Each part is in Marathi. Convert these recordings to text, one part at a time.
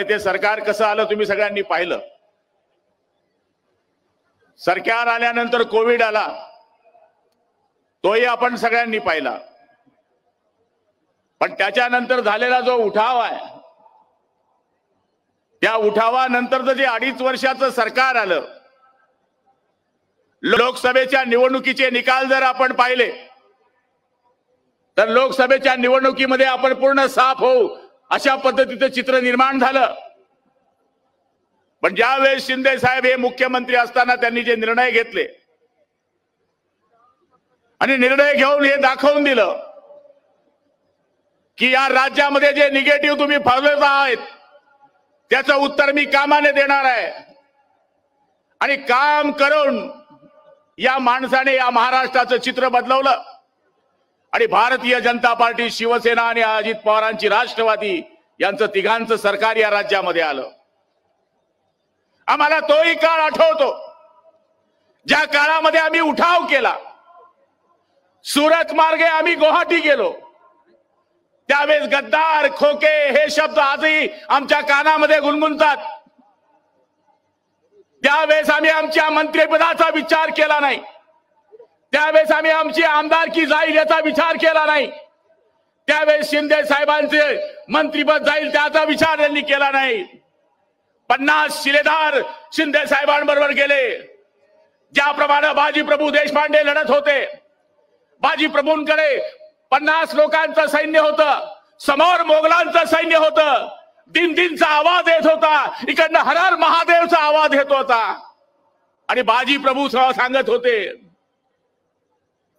ते सरकार कसं आलं तुम्ही सगळ्यांनी पाहिलं। सरकार आल्यानंतर कोविड आला, तोही आपण सगळ्यांनी पाहिला। पण त्याच्यानंतर झालेला जो उठाव आहे, त्या उठावानंतर जे 2.5 वर्षाचं सरकार आलं, लोकसभेच्या निवडणुकीचे निकाल जर आपण पाहिले तर लोकसभेच्या निवडणुकीमध्ये आपण पूर्ण साफ होऊ अशा पद्धतीचं चित्र निर्माण झालं। पण ज्यावेळेस शिंदे साहेब हे मुख्यमंत्री असताना त्यांनी जे निर्णय घेतले आणि निर्णय घेऊन हे दाखवून दिलं की या राज्यामध्ये जे निगेटिव्ह तुम्ही फसवत आहात त्याचं उत्तर मी कामाने देणार आहे। आणि काम करून या माणसाने या महाराष्ट्राचं चित्र बदलवलं आणि भारतीय जनता पार्टी, शिवसेना आणि अजित पवारांची राष्ट्रवादी यांचं तिघांचं सरकार या राज्यामध्ये आलं। आम्हाला तोही काळ आठवतो ज्या काळामध्ये आम्ही उठाव केला, सुरत मार्गे आम्ही गुवाहाटी गेलो। त्यावेळेस गद्दार, खोके हे शब्द आजही आमच्या कानामध्ये गुणगुणतात। त्यावेळेस आम्ही आमच्या मंत्रिपदाचा विचार केला नाही, त्यावेळेस आम्ही आमची आमदारकी जाईल याचा विचार केला नाही, त्यावेळेस शिंदे साहेबांचे मंत्रिपद जाईल त्याचा विचार त्यांनी केला नाही। 50 शिलेदार शिंदे साहेबांबरोबर गेले। ज्याप्रमाणे बाजी प्रभू देशपांडे लढत होते, बाजी प्रभूंकडे 50 लोकांचं सैन्य होतं, समोर मोगलांचं सैन्य होतं। दिनचा आवाज येत होता, इकडनं हर हर महादेवचा आवाज येत होता आणि बाजी प्रभू सांगत होते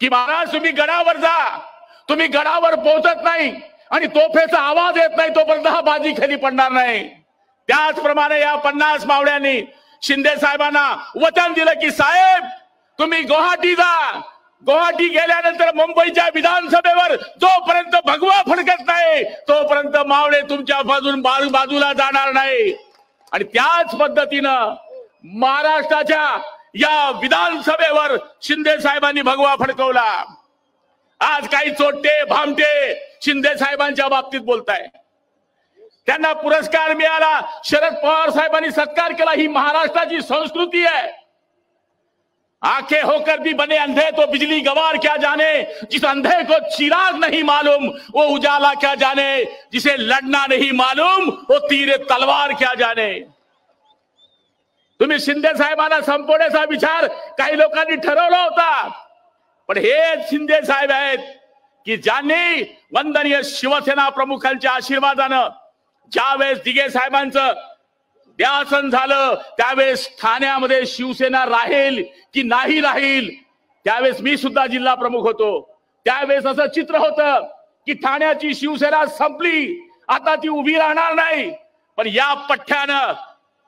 की महाराज तुम्ही गडावर जा, तुम्ही गडावर पोहोचत नाही आणि तोफेचा आवाज येत नाही तोपर्यंत हा बाजी खाली पडणार नाही। त्याचप्रमाणे या 50 मावळ्यांनी शिंदे साहेबांना वचन दिलं की साहेब तुम्ही गुवाहाटी जा, गुवाहाटी गेल्यानंतर मुंबईच्या विधानसभेवर जोपर्यंत भगवा फडकत नाही तोपर्यंत मावळे तुमच्या बाजूला जाणार नाही। आणि त्याच पद्धतीनं महाराष्ट्राच्या या विधानसभेवर शिंदे साहेबांनी भगवा फडकवला। आज काही चोट्टे भामटे शिंदे साहेबांच्या बाबतीत बोलताय, त्यांना पुरस्कार मिळाला, शरद पवार साहेबांनी सत्कार केला। ही महाराष्ट्राची संस्कृती है। आंखें होकर भी बने अंधे तो बिजली गवार क्या जाने, जिस अंधे को चिराग नहीं मालूम वो उजाला क्या जाने, जिसे लड़ना नहीं मालूम वो तीर तलवार क्या जाने। तुम्ही शिंदे साहेबांना संपवण्याचा विचार काही लोकांनी ठरवला होता, पण हे शिंदे साहेब आहेत की ज्यांनी वंदनीय शिवसेना प्रमुखांच्या आशीर्वादानं ज्यावेळेस दिघे साहेबांचं द्यासन झालं त्यावेळेस ठाण्यामध्ये शिवसेना राहील की नाही राहील, त्यावेळेस मी सुद्धा जिल्हा प्रमुख होतो। त्यावेळेस असं चित्र होतं की ठाण्याची शिवसेना संपली, आता ती उभी राहणार नाही। पण या पठ्ठ्यानं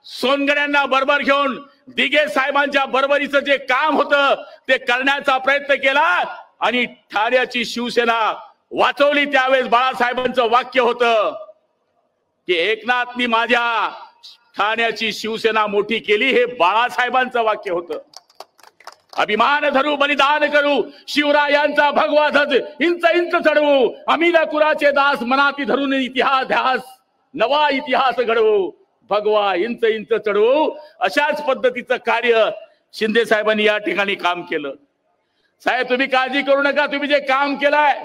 सोनगड्यांना बरोबर घेऊन दिघे साहेबांच्या बरोबरीचं जे काम होतं ते करण्याचा प्रयत्न केला आणि ठाण्याची शिवसेना वाचवली। त्यावेळेस बाळासाहेबांचं वाक्य होतं की एकनाथनी माझ्या ठाण्याची शिवसेना मोठी केली, हे बाळासाहेबांचं वाक्य होतं। अभिमान धरू बलिदान करू शिवरायांचा भगवा ध्वज इंच इंच चढवू, आम्ही कुराचे दास मनाती धरून इतिहास नवा इतिहास घडवू, भगवा इंच इंच चढवू। अशाच पद्धतीचं कार्य शिंदे साहेबांनी या ठिकाणी काम केलं। साहेब तुम्ही काळजी करू नका, तुम्ही जे काम केलंय,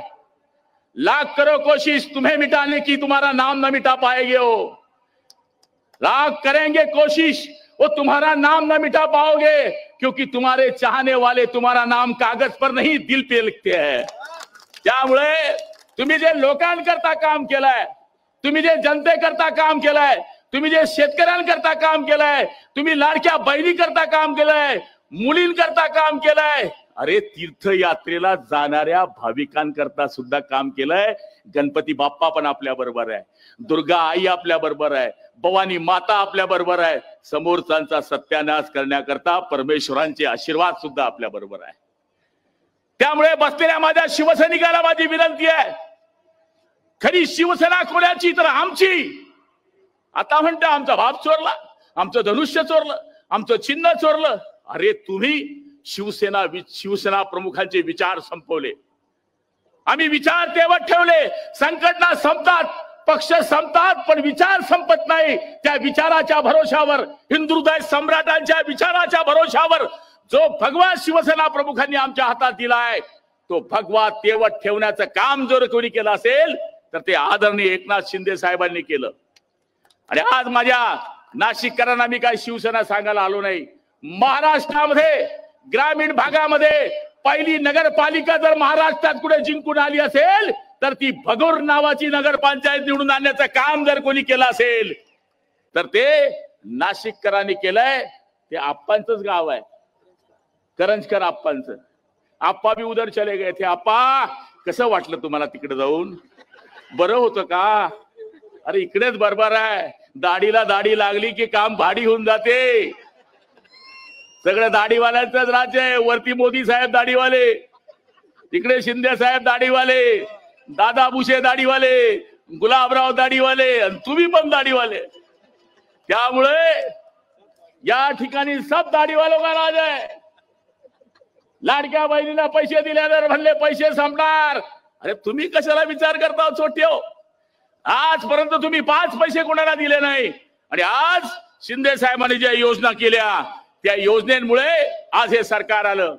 लाख करो कोशिश तुम्हें मिटाने की तुम्हारा नाम न मिटा पाएंगे हो, लाख करेंगे कोशिश वो तुम्हारा नाम न मिटा पाओगे, क्योंकि तुम्हारे चाहने वाले तुम्हारा नाम कागज पर नहीं दिल पे लिखते हैं। त्यामुळे तुम्ही जे लोकांकरता काम केलंय, तुम्ही जे जनतेकरता काम केलंय, तुम्ही जे शेतकऱ्यांकरता काम केलंय, तुम्ही लाडक्या बहिणीकरता काम केलंय, मुलींकरता काम केलंय, अरे तीर्थयात्रेला जाणाऱ्या भाविकांकरता सुद्धा काम केलंय। गणपती बाप्पा पण आपल्या बरोबर आहे, दुर्गा आई आपल्या बरोबर आहे, भवानी माता आपल्या बरोबर आहे, समोरचा सत्यानाश करण्याकरता परमेश्वरांचे आशीर्वाद सुद्धा आपल्या बरोबर आहे। त्यामुळे बसलेल्या माझ्या शिवसैनिकाला माझी विनंती आहे, खरी शिवसेना कोणाची तर आमची। आता म्हणता आमचा बाप चोरला, आमचं धनुष्य चोरलं, आमचं चिन्ह चोरलं। अरे तुम्ही शिवसेना प्रमुखांचे विचार संपवले, आम्ही विचार तेवत ठेवले। संकट ना संपतात पक्ष संपतात पण विचार संपत नाही. त्या विचाराच्या भरोशावर, हिंदुहृदय सम्राटांच्या विचाराच्या भरोशावर जो भगवा शिवसेना प्रमुखांनी आमच्या हातात दिलाय, तो भगवा तेवत ठेवण्याचं काम जर कोणी केलं असेल तर ते आदरणीय एकनाथ शिंदे साहेबांनी केलं. आणि आज माझ्या नाशिककरांना मी काय शिवसेना सांगायला आलो नाही. महाराष्ट्रामध्ये ग्रामीण भागामध्ये पहिली नगरपालिका जर महाराष्ट्रात कुठे जिंकून आली असेल तर ती भगोर नावाची नगरपंचायत निवडून आणण्याचं काम जर कोणी केलं असेल तर ते नाशिककरांनी केलंय. ते आप्पांचंच गाव आहे, करंजकर आप्पांचं. आप्पा भी उधर चले गए थे. आप्पा कसं वाटलं तुम्हाला तिकडे जाऊन? बरं होतं का? अरे इकडेच बरोबर आहे. दाढीला दाढी लागली की काम भाडी होऊन जाते. सगळं दाढीवाल्यांचंच राज्य आहे. वरती मोदी साहेब दाढीवाले, तिकडे शिंदे साहेब दाढीवाले, दादा भुसे दाढीवाले, गुलाबराव दाढीवाले, आणि तुम्ही पण दाढीवाले. त्यामुळे या ठिकाणी सब दाढीवालों का राज आहे. लाडक्या बहिणीला पैसे दिल्यावर म्हणले पैसे संपणार. अरे तुम्ही कशाला विचार करता छोट्यो? आजपर्यंत तुम्ही 5 पैसे कोणाला दिले नाही. आणि आज शिंदे साहेबांनी ज्या योजना केल्या त्या योजनेमुळे आज हे सरकार आलं.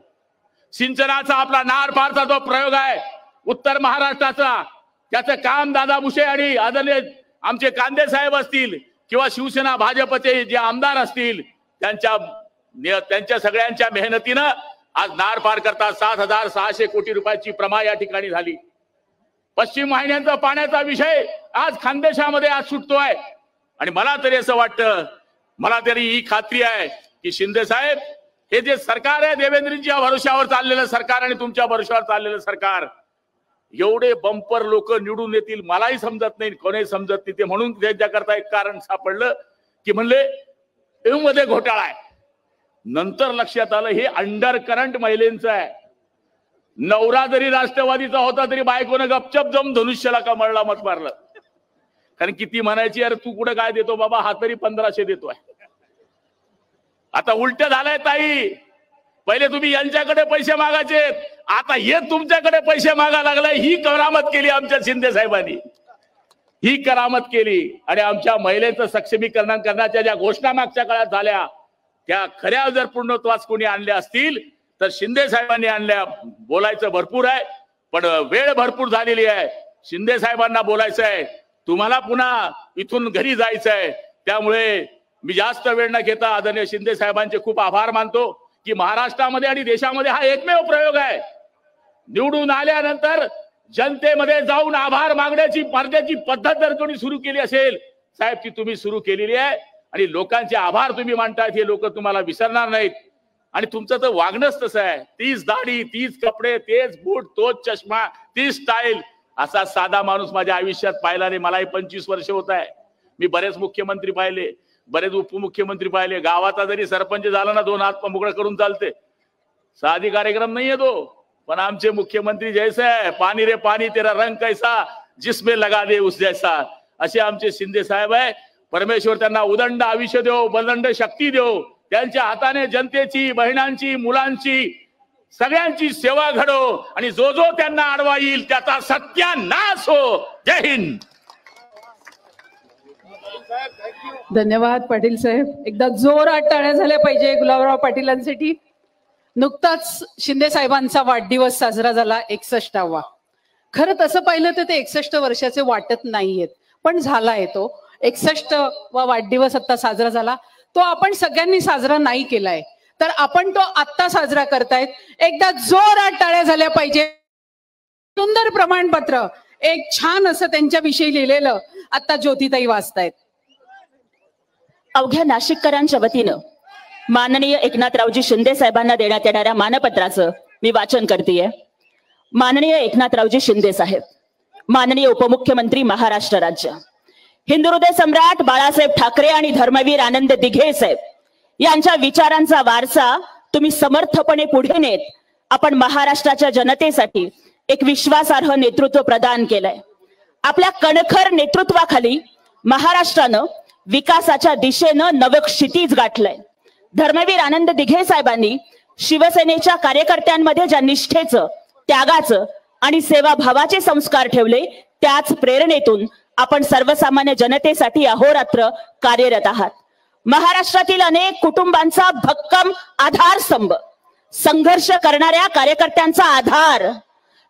सिंचनाचा आपला नार पारचा जो प्रयोग आहे उत्तर महाराष्ट्राचा, त्याचं काम दादा भुसे आणि आदरणीय आमचे कांदे साहेब असतील किंवा शिवसेना भाजपचे जे आमदार असतील त्यांच्या सगळ्यांच्या मेहनतीनं आज नार पार करता 7,600 कोटी रुपयाची प्रमा या ठिकाणी झाली. पश्चिम वाहिन्यांचा पाण्याचा विषय आज खानदेशामध्ये आज सुटतोय. आणि मला तरी असं वाटतं, मला तरी ही खात्री आहे की शिंदे साहेब हे जे सरकार आहे देवेंद्रजींच्या भरोशावर चाललेलं सरकार आणि तुमच्या भरोशावर चाललेलं सरकार, एवढे बंपर लोक निवडून येतील मलाही समजत नाही, कोणाही समजत नाही. ते म्हणून त्याच्याकरता एक कारण सापडलं की म्हणले मध्ये घोटाळा आहे. नंतर लक्षात आलं हे अंडर करंट महिलेंचं आहे. नवरा जरी राष्ट्रवादीचा होता तरी बायकोनं गपचप जाऊन धनुष्याला कमळला मत मारलं. कारण किती म्हणायची अरे तू कुठे काय देतो बाबा, हा तरी 1500 देतोय. आता उलट झालंय ताई. पहिले तुम्ही यांच्याकडे पैसे मागायचे, आता हे तुमच्याकडे पैसे मागायला लागलाय. ही करामत केली आमच्या शिंदे साहेबांनी, ही करामत केली. आणि आमच्या महिलेचं सक्षमीकरण करण्याच्या ज्या घोषणा मागच्या काळात झाल्या त्या खऱ्या जर पूर्णत्वास कोणी आणल्या असतील तर शिंदे साहेबांनी आणल्या. बोलायचं भरपूर आहे पण वेळ भरपूर झालेली आहे. शिंदे साहेबांना बोलायचं आहे, तुम्हाला पुन्हा इथून घरी जायचं आहे. त्यामुळे मी जास्त वेळ न घेता आदरणीय शिंदे साहेबांचे खूप आभार मानतो की महाराष्ट्रामध्ये आणि देशामध्ये हा एकमेव प्रयोग आहे. निवडून आल्यानंतर जनतेमध्ये जाऊन आभार मागण्याची पद्धत जर कोणी सुरू केली असेल साहेब ती तुम्ही सुरू केलेली आहे. आणि लोकांचे आभार तुम्ही मानतायत हे लोक तुम्हाला विसरणार नाहीत. आणि तुमचं तर वागणंच तसं आहे. तीच दाढी, तीच कपडे, तेच बूट, तोच चष्मा, तीच स्टाईल. असा साधा माणूस माझ्या आयुष्यात पाहिला नाही. मलाही 25 वर्ष होत आहे. मी बरेच मुख्यमंत्री पाहिले, बरेच उपमुख्यमंत्री पाहिले. गावाचा जरी सरपंच झाला ना 2 हात मोकळं करून चालते. साधी कार्यक्रम नाहीये तो. पण आमचे मुख्यमंत्री जैसे है पानी रे पानी तेरा रंग कैसा जिसमें लगा दे उस जैसा, असे आमचे शिंदे साहेब आहे. परमेश्वर त्यांना उदंड आयुष्य देव, बलंड शक्ती देव. त्यांच्या हाताने जनतेची, बहिणांची, मुलांची, सगळ्यांची सेवा घडो आणि जो जो त्यांना अडवा येईल त्याचा सत्यानाश हो. जय हिंद. धन्यवाद पाटील साहेब. एकदा जोरात टाळ्या झाल्या पाहिजे गुलाबराव पाटीलांसाठी. नुकताच शिंदे साहेबांचा वाढदिवस साजरा झाला 61वा. खरं तसं पाहिलं तर ते 61 वर्षाचे वाटत नाहीयेत पण झालाय तो 61वा वाढदिवस आता साजरा झाला. तो आपण सगळ्यांनी साजरा नाही केलाय तर आपण तो आत्ता साजरा करतायत. एकदा जोरात टाळ्या झाल्या पाहिजे. सुंदर प्रमाणपत्र एक छान असं त्यांच्याविषयी लिहिलेलं आता ज्योतिताई वाचतायत. अवघ्या नाशिककरांच्या वतीनं माननीय एकनाथरावजी शिंदे साहेबांना देण्यात येणाऱ्या मानपत्राचं मी वाचन करतेय. माननीय एकनाथरावजी शिंदे साहेब, माननीय उपमुख्यमंत्री महाराष्ट्र राज्य, हिंदुहृदय सम्राट बाळासाहेब ठाकरे आणि धर्मवीर आनंद दिघे साहेब यांच्या विचारांचा वारसा तुम्ही समर्थपणे पुढे नेत आपण महाराष्ट्राच्या जनतेसाठी एक विश्वासार्ह नेतृत्व प्रदान केलंय. आपल्या कणखर नेतृत्वाखाली महाराष्ट्रानं विकासाच्या दिशेनं नवं क्षितिज गाठलंय. धर्मवीर आनंद दिघे साहेबांनी शिवसेनेच्या कार्यकर्त्यांमध्ये ज्या निष्ठेचं, त्यागाचं आणि सेवाभावाचे संस्कार ठेवले त्याच प्रेरणेतून आपण सर्वसामान्य जनतेसाठी अहोरात्र कार्यरत आहात. महाराष्ट्रातील अनेक कुटुंबांचा भक्कम आधारस्तंभ, संघर्ष करणाऱ्या कार्यकर्त्यांचा आधार,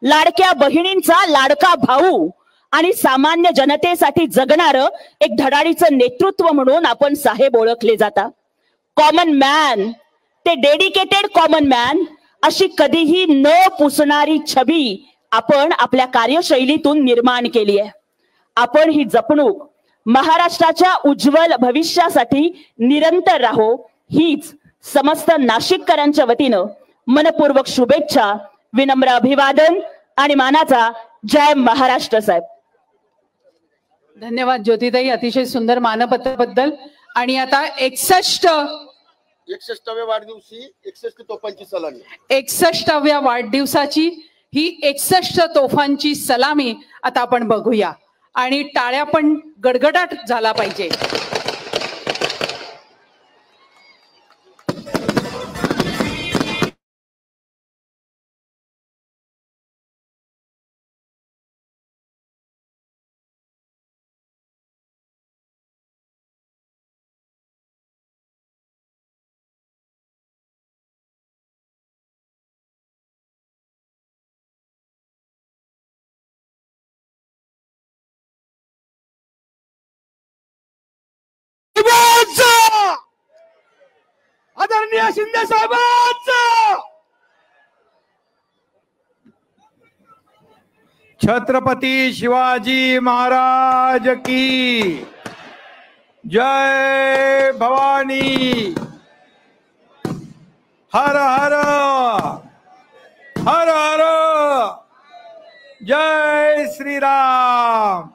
लाडक्या बहिणींचा लाडका भाऊ आणि सामान्य जनतेसाठी जगणारं एक धडाडीचं नेतृत्व म्हणून आपण साहेब ओळखले जाता. कॉमन मॅन, ते डेडिकेटेड कॉमन मॅन, अशी कधीही न पुसणारी छबी आपण आपल्या कार्यशैलीतून निर्माण केली आहे. आपण ही जपणूक महाराष्ट्राच्या उज्ज्वल भविष्यासाठी निरंतर राहो, हीच समस्त नाशिककरांच्या वतीनं मनपूर्वक शुभेच्छा, विनम्र अभिवादन आणि मानाचा जय महाराष्ट्र. साहेब धन्यवाद ज्योतिताई, अतिशय सुंदर मानपत्राबद्दल. आणि आता 61व्या वाढदिवशी 61 तोफांची सलामी. 61व्या वाढदिवसाची ही 61 तोफांची सलामी आता आपण बघूया आणि टाळ्या पण गडगडाट झाला पाहिजे. आदरणीय शिंदे साहेबांचा, छत्रपती शिवाजी महाराज की जय भवानी. हर हर हर हर जय श्रीराम,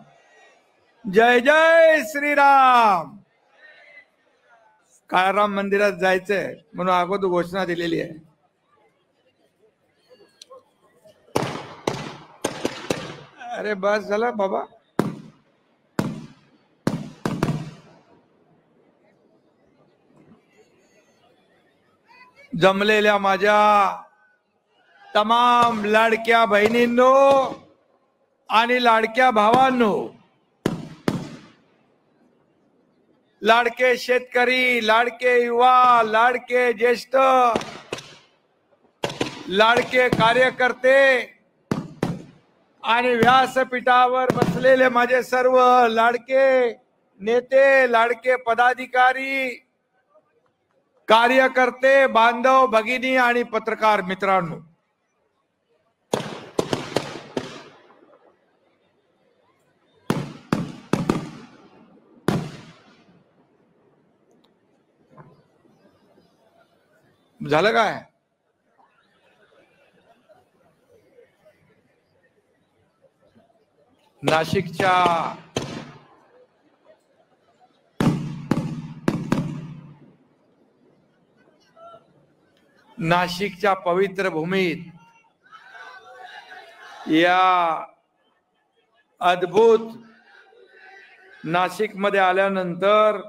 जय जय श्रीराम. काळाराम मंदिरात जायचंय म्हणून अगोदर घोषणा दिलेली आहे. अरे बस झाला बाबा. जमलेल्या माझ्या तमाम लाडक्या बहिणींनो आणि लाडक्या भावांनो, लाडके शेतकरी, लाडके युवा, लाडके ज्येष्ठ, लाडके कार्यकर्ते आणि व्यासपीठावर बसलेले माझे सर्व लाडके नेते, लाडके पदाधिकारी, कार्यकर्ते, बांधव, भगिनी आणि पत्रकार मित्रांनो, झालं काय? नाशिकच्या पवित्र भूमीत या अद्भुत नाशिकमध्ये आल्यानंतर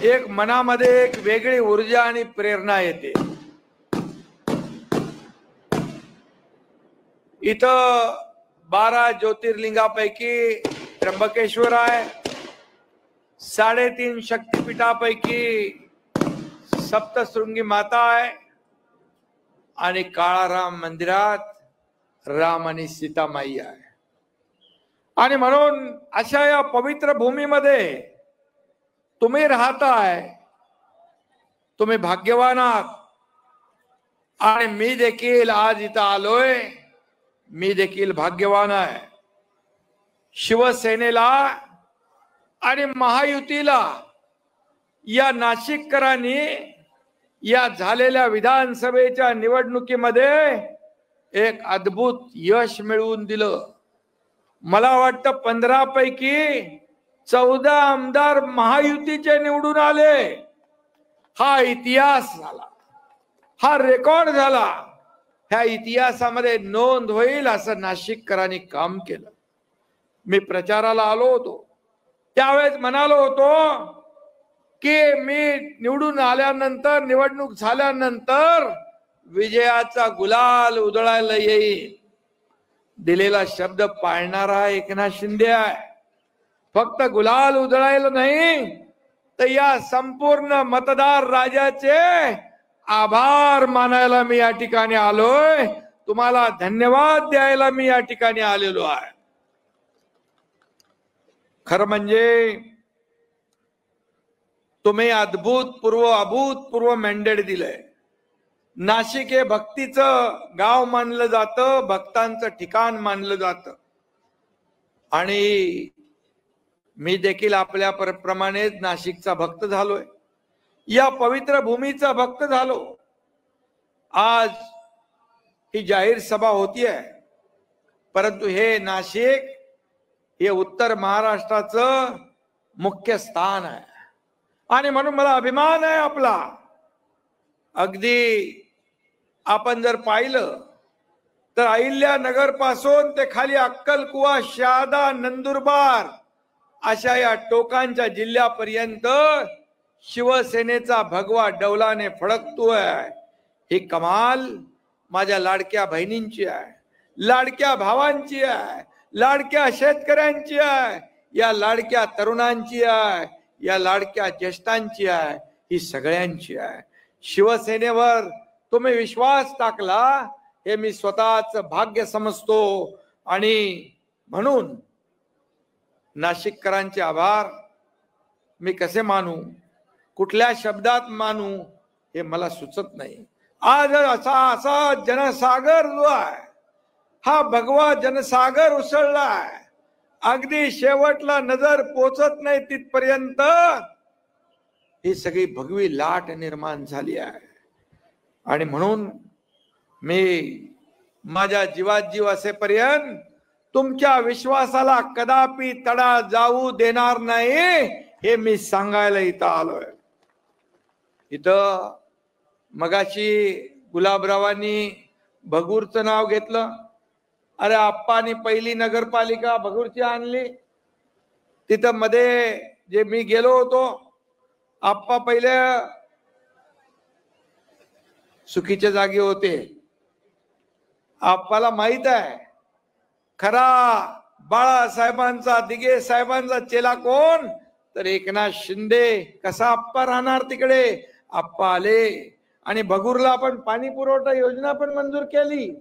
एक मनामध्ये एक वेगळी ऊर्जा आणि प्रेरणा येते. इथं 12 ज्योतिर्लिंगापैकी त्र्यंबकेश्वर आहे, 3.5 शक्तिपीठापैकी सप्तशृंगी माता आहे आणि काळाराम मंदिरात राम आणि सीतामाई आहे. आणि म्हणून अशा या पवित्र भूमीमध्ये तुम्ही राहताय, तुम्ही भाग्यवान आहात. आणि मी देखील आज इथं आलोय, मी देखील भाग्यवान आहे. शिवसेनेला आणि महायुतीला या नाशिककरांनी या झालेल्या विधानसभेच्या निवडणुकीमध्ये एक अद्भुत यश मिळवून दिलं. मला वाटतं 15 पैकी 14 आमदार महायुतीचे निवडून आले. हा इतिहास झाला, हा रेकॉर्ड झाला. ह्या इतिहासामध्ये नोंद होईल असं नाशिककरांनी काम केलं. मी प्रचाराला आलो होतो, त्यावेळेस म्हणालो होतो की मी निवडून आल्यानंतर, निवडणूक झाल्यानंतर विजयाचा गुलाल उधळायला येईल. दिलेला शब्द पाळणारा एकनाथ शिंदे आहे. फक्त गुलाल उधळायला नाही तर या संपूर्ण मतदार राजाचे आभार मानायला मी या ठिकाणी आलोय. तुम्हाला धन्यवाद द्यायला मी या ठिकाणी आलेलो आहे. खरं म्हणजे तुम्ही अभूतपूर्व मॅन्डेट दिलंय. नाशिक हे भक्तीचं गाव मानलं जातं, भक्तांचं ठिकाण मानलं जातं. आणि मी देखील आपल्या प्रमाणेच नाशिकचा भक्त झालोय, या पवित्र भूमीचा भक्त झालो. आज ही जाहीर सभा होतीये, परंतु हे नाशिक हे उत्तर महाराष्ट्राचं मुख्य स्थान आहे आणि म्हणून मला अभिमान आहे आपला. अगदी आपण जर पाहिलं तर अहिल्यानगर पासून ते खाली अक्कलकुवा, शहादा, नंदुरबार अशा या टोकांच्या जिल्ह्यापर्यंत शिवसेनेचा भगवा डौलाने फडकतोय. ही कमाल माझ्या लाडक्या बहिणींची आहे, लाडक्या भावांची आहे, लाडक्या शेतकऱ्यांची आहे, या लाडक्या तरुणांची आहे, या लाडक्या ज्येष्ठांची आहे, ही सगळ्यांची आहे. शिवसेनेवर तुम्ही विश्वास टाकला हे मी स्वतःच भाग्य समजतो आणि म्हणून नाशिककरांचे आभार मी कसे मानू, कुठल्या शब्दात मानू हे मला सुचत नाही. आज असा जनसागर जो आहे, हा भगवा जनसागर उसळलाय. अगदी शेवटला नजर पोचत नाही तिथपर्यंत ही सगळी भगवी लाट निर्माण झाली आहे. आणि म्हणून मी माझ्या जीवात जीव असेपर्यंत तुमच्या विश्वासाला कदापि तडा जाऊ देणार नाही हे मी सांगायला इथं आलोय. इथं मगाशी गुलाबरावांनी भगूरचं नाव घेतलं. अरे आप्पानी पहिली नगरपालिका भगूरची आणली. तिथं मध्ये जे मी गेलो होतो, आप्पा पहिले चुकीच्या जागी होते. आप्पाला माहित आहे खरा बाळासाहेबांचा, दिघे साहेबांचा चेला कोण, तर एकनाथ शिंदे. कसा आप्पा राहणार तिकडे. आप्पा आले आणि भगूरला आपण पाणी पुरवठा योजना पण मंजूर केली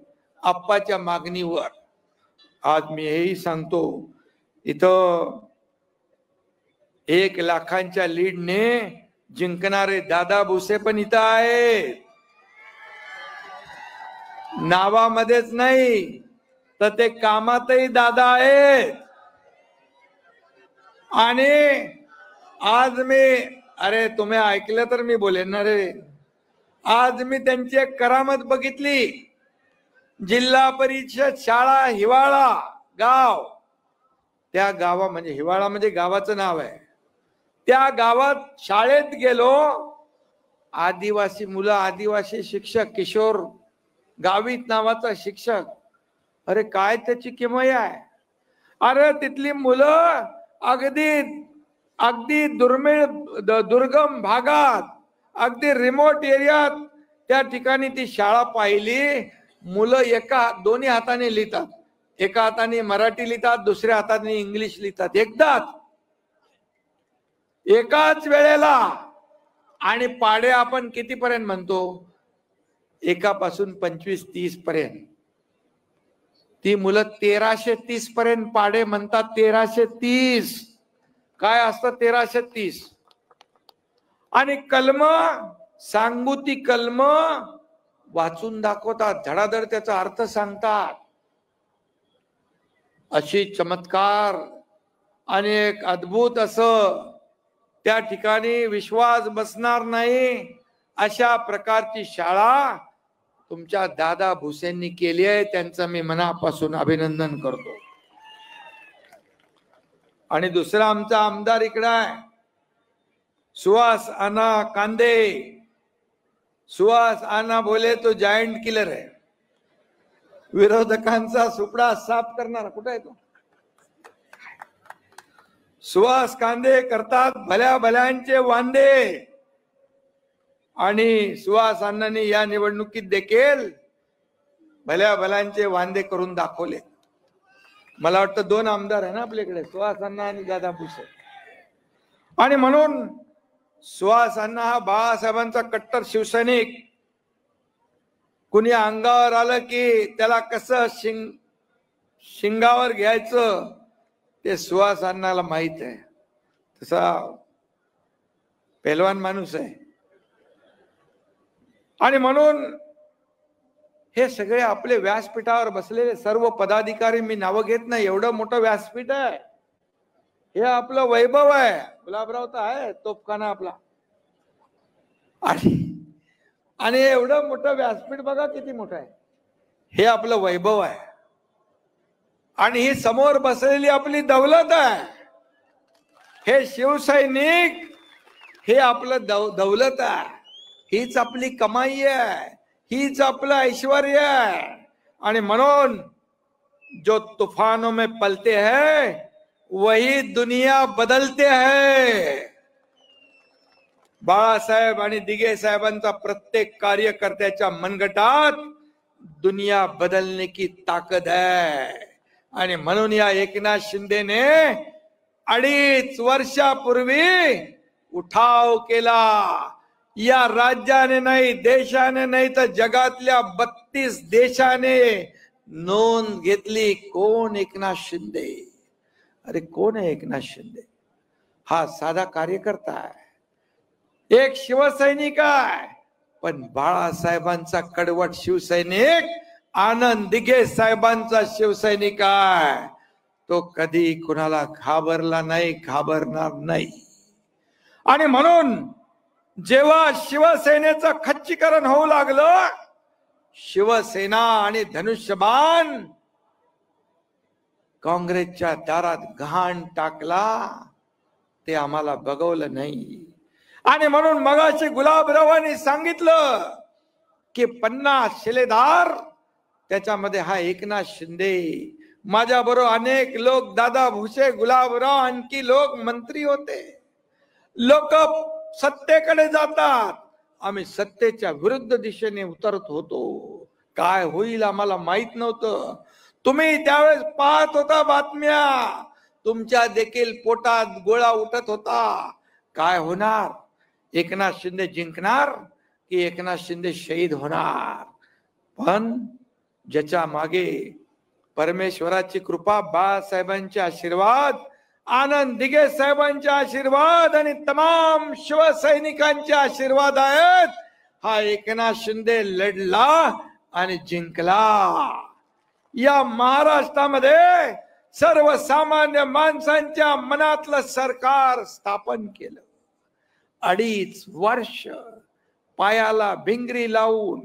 आप्पाच्या मागणीवर. आज मी हेही सांगतो, इथं 1 लाखांच्या लीडने जिंकणारे दादा भुसे पण इथं आहेत. नावामध्येच नाही तर ते कामातही दादा आहेत. आणि आज मी, अरे तुम्ही ऐकलं तर मी बोलेन ना रे, आज मी त्यांची एक करामत बघितली. जिल्हा परिषद शाळा हिवाळा गाव, त्या गावा म्हणजे हिवाळा म्हणजे गावाचं नाव आहे, त्या गावात शाळेत गेलो. आदिवासी मुलं, आदिवासी शिक्षक, किशोर गावित नावाचा शिक्षक. अरे काय त्याची किमया आहे. अरे तिथली मुलं अगदी दुर्गम भागात, अगदी रिमोट एरियात त्या ठिकाणी ती शाळा पाहिली. मुलं दोन्ही हाताने लिहितात. एका हाताने मराठी लिहितात, दुसऱ्या हाताने इंग्लिश लिहितात. एकाच वेळेला. आणि पाडे आपण कितीपर्यंत म्हणतो, एकापासून 25-30 पर्यंत. ती मुलं 1330 पर्यंत पाडे म्हणतात. 1330 काय असतं 1330. आणि कलम सांगू ती कलम वाचून दाखवतात, धडाधड त्याचा अर्थ सांगतात. अशी चमत्कार आणि एक अद्भुत असं त्या ठिकाणी विश्वास बसणार नाही अशा प्रकारची शाळा तुमच्या दादा भुसेंनी केली आहे. त्यांचं मी मनापासून अभिनंदन करतो. आणि दुसरा आमचा आमदार इकडे आहे, सुहास अण्णा कांदे. सुहास अण्णा बोले तो जायंट किलर आहे, विरोधकांचा सुपडा साफ करणारा. कुठे आहे तो? सुहास कांदे करतात भल्या भल्यांचे वांदे. आणि सुहास अण्णांनी या निवडणुकीत देखील भल्या भल्यांचे वांदे करून दाखवले. मला वाटतं 2 आमदार आहे ना आपल्याकडे, सुहास अण्णा आणि दादा भुसे. आणि म्हणून सुहास अण्णा हा बाळासाहेबांचा कट्टर शिवसैनिक. कुणी अंगावर आलं की त्याला कसं शिंगावर घ्यायचं ते सुहास अण्णाला माहित आहे. तसा पेलवान माणूस आहे. आणि म्हणून हे सगळे आपले व्यासपीठावर बसलेले सर्व पदाधिकारी, मी नावं घेत नाही, एवढं मोठं व्यासपीठ आहे, हे आपलं वैभव आहे. गुलाबराव तर आहे तोफखाना आपला. आणि एवढं मोठं व्यासपीठ बघा किती मोठं आहे, हे आपलं वैभव आहे. आणि ही समोर बसलेली आपली दौलत आहे. हे शिवसैनिक हे आपलं दौलत आहे. हीच आपली कमाई आहे, हीच आपलं ऐश्वर्य आहे. आणि म्हणून जो तूफानों में पलते हैं वही दुनिया बदलते हैं. बाळासाहेब आणि दिघे साहेबांचा प्रत्येक कार्यकर्त्याच्या मनगटात दुनिया बदलने की ताकद है. आणि म्हणून या एकनाथ शिंदेने 2.5 वर्षापूर्वी उठाव केला. या राज्याने नाही, देशाने नाही, तर जगातल्या 32 देशाने नोंद घेतली. कोण एकनाथ शिंदे? अरे कोण आहे एकनाथ शिंदे? हा साधा कार्यकर्ता आहे, एक शिवसैनिक आहे. पण बाळासाहेबांचा कडवट शिवसैनिक, आनंद दिघे साहेबांचा शिवसैनिक आहे. तो कधी कुणाला घाबरला नाही, घाबरणार नाही. आणि म्हणून जेव्हा शिवसेनेचं खच्चीकरण होऊ लागलं, शिवसेना आणि धनुष्यबाण काँग्रेसच्या दारात घाण टाकला, ते आम्हाला बघवलं नाही. आणि म्हणून मगाशी गुलाबरावांनी सांगितलं की 50 शिलेदार, त्याच्यामध्ये हा एकनाथ शिंदे. माझ्या बरोबर अनेक लोक, दादा भुसे, गुलाबराव, आणखी लोक मंत्री होते. लोक सत्तेकडे जातात, आम्ही सत्तेच्या विरुद्ध दिशेने उतरत होतो. काय होईल आम्हाला माहित नव्हतं. तुम्ही त्यावेळेस पाहत होता बातम्या, तुमच्या देखील पोटात गोळा उठत होता. काय होणार? एकनाथ शिंदे जिंकणार की एकनाथ शिंदे शहीद होणार? पण ज्याच्या मागे परमेश्वराची कृपा, बाळासाहेबांचे आशीर्वाद, आनंद दिघे साहेबांचे आशीर्वाद आणि तमाम शिवसैनिकांचे आशीर्वाद आहेत. हा एकनाथ शिंदे लढला आणि जिंकला. या महाराष्ट्रामध्ये सर्वसामान्य माणसांच्या मनातलं सरकार स्थापन केलं. 2.5 वर्ष पायाला भिंगरी लावून,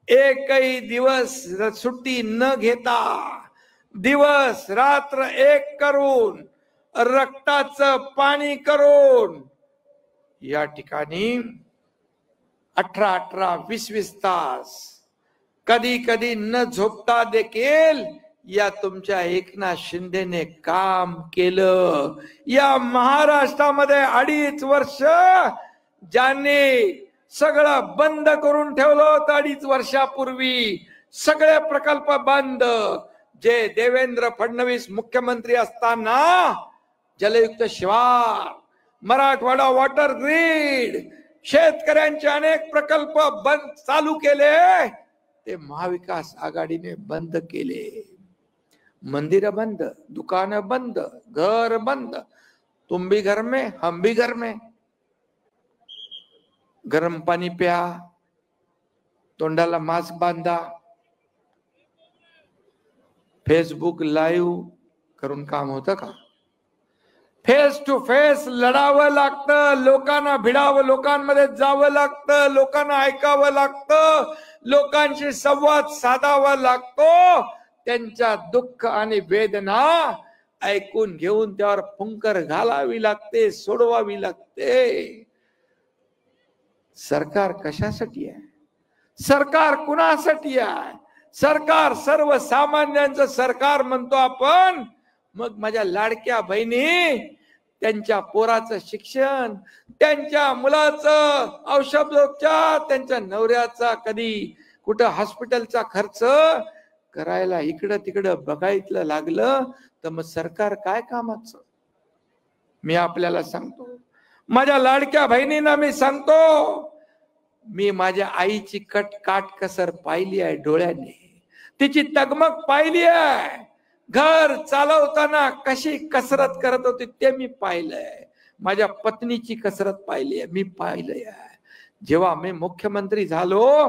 एकही दिवस सुट्टी न घेता, दिवस रात्र एक करून, रक्ताचं पाणी करून या ठिकाणी 18-18, 20-20 तास, कधी कधी न झोपता देखील या तुमच्या एकनाथ शिंदेने काम केलं. या महाराष्ट्रामध्ये 2.5 वर्ष ज्यांनी सगळं बंद करून ठेवलं होतं, 2.5 वर्षापूर्वी सगळे प्रकल्प बंद. जे देवेंद्र फडणवीस मुख्यमंत्री असताना जलयुक्त शिवार, मराठवाडा वॉटर ग्रीड, शेतकऱ्यांचे अनेक प्रकल्प बंद चालू केले, ते महाविकास आघाडीने बंद केले. मंदिर बंद, दुकान बंद, घर बंद. तुम भी घर में, हम भी घर में. गरम पाणी प्या, तोंडाला मास्क बांधा, फेसबुक लाईव्ह करून काम होतं का? फेस टू फेस लढावं लागतं, लोकांना भिडावं, लोकांमध्ये जावं लागतं, लोकांना ऐकावं लागतं, लोकांशी संवाद साधावा लागतो. त्यांच्या दुःख आणि वेदना ऐकून घेऊन त्यावर फुंकर घालावी लागते, सोडवावी लागते. सरकार कशासाठी आहे? सरकार कुणासाठी आहे? सरकार सर्वसामान्यांचं सरकार म्हणतो आपण. मग माझ्या लाडक्या बहिणी, त्यांच्या पोराचं शिक्षण, त्यांच्या मुलाचं औषधोपचार, त्यांच्या नवऱ्याचा कधी कुठं हॉस्पिटलचा खर्च करायला इकडं तिकडं बघायला लागलं तर मग सरकार काय कामाचं? मी आपल्याला सांगतो, माझ्या लाडक्या बहिणींना मी सांगतो, मी माझ्या आईची काटकसर पाहिली आहे डोळ्याने, तिची तगमग पाहिली आहे, घर चालवताना कशी कसरत करत होती ते मी पाहिलंय, माझ्या पत्नीची कसरत पाहिली आहे, मी पाहिलंय. जेव्हा मी मुख्यमंत्री झालो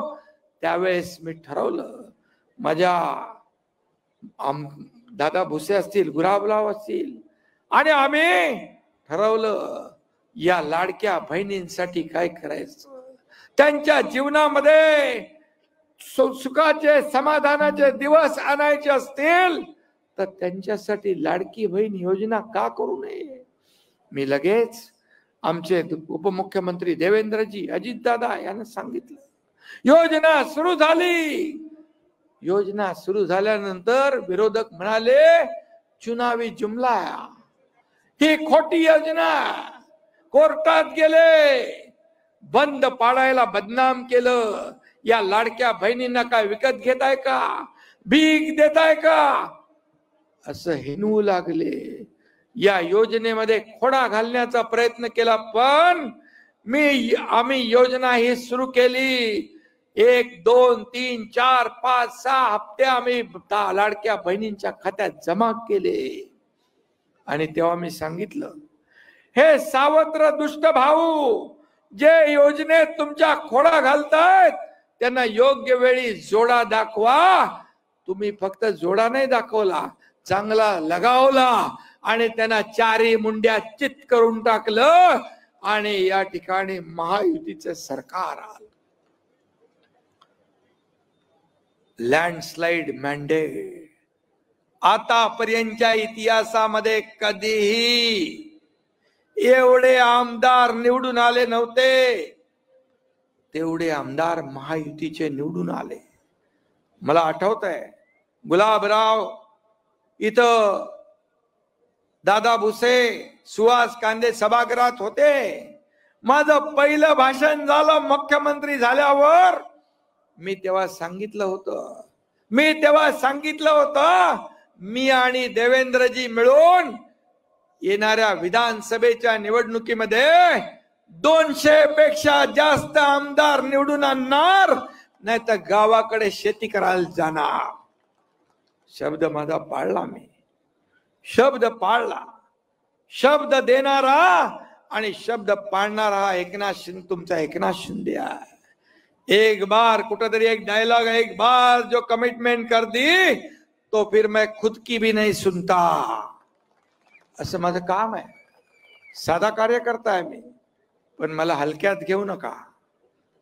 त्यावेळेस मी ठरवलं, माझ्या दादा भुसे असतील, गुलाबराव असतील, आणि आम्ही ठरवलं या लाडक्या बहिणींसाठी काय करायचं. त्यांच्या जीवनामध्ये सुखाचे समाधानाचे दिवस आणायचे असतील तर त्यांच्यासाठी लाडकी बहीण योजना का करू नये. मी लगेच आमचे उपमुख्यमंत्री देवेंद्रजी, अजितदादा यांना सांगितलं, योजना सुरू झाली. योजना सुरू झाल्यानंतर विरोधक म्हणाले चुनावी जुमला, ही खोटी योजना, कोर्टात गेले, बंद पाडायला बदनाम केलं. या लाडक्या बहिणींना काय विकत घेताय का, भीक देताय का, असं हिनवू लागले. या योजनेमध्ये खोडा घालण्याचा प्रयत्न केला, पण आम्ही योजना ही सुरू केली. 1, 2, 3, 4, 5, 6 हप्ते आम्ही लाडक्या बहिणींच्या खात्यात जमा केले. आणि तेव्हा मी सांगितलं, हे सावत्र दुष्ट भाऊ, जे योजनेत तुमच्या खोडा घालतायत त्यांना योग्य वेळी जोडा दाखवा. तुम्ही फक्त जोडा नाही दाखवला, चांगला लगावला आणि त्यांना चारी मुंड्या चित करून टाकलं आणि या ठिकाणी महायुतीचं सरकार आलं. लँडस्लाइड मॅन्डेट आतापर्यंतच्या इतिहासामध्ये कधीही एवढे आमदार निवडून आले नव्हते, तेवढे आमदार महायुतीचे निवडून आले. मला आठवतंय, गुलाबराव इथं, दादा भुसे, सुहास कांदे सभागृहात होते. माझं पहिलं भाषण झालं मुख्यमंत्री झाल्यावर. मी तेव्हा सांगितलं होतं मी आणि देवेंद्रजी मिळून येणाऱ्या विधानसभेच्या निवडणुकीमध्ये 200 पेक्षा जास्त आमदार निवडून आणणार, नाही तर गावाकडे शेती करायला जाणार. शब्द माझा पाळला, मी शब्द पाळला. शब्द देणारा आणि शब्द पाळणारा तुमचा एकनाथ शिंदे आहे. एक बार कुठेतरी एक डायलॉग, एक बार जो कमिटमेंट कर दी तो फिर मैं खुद की भी नहीं सुनता. असं माझं काम आहे. साधा कार्यकर्ता आहे मी, पण मला हलक्यात घेऊ नका.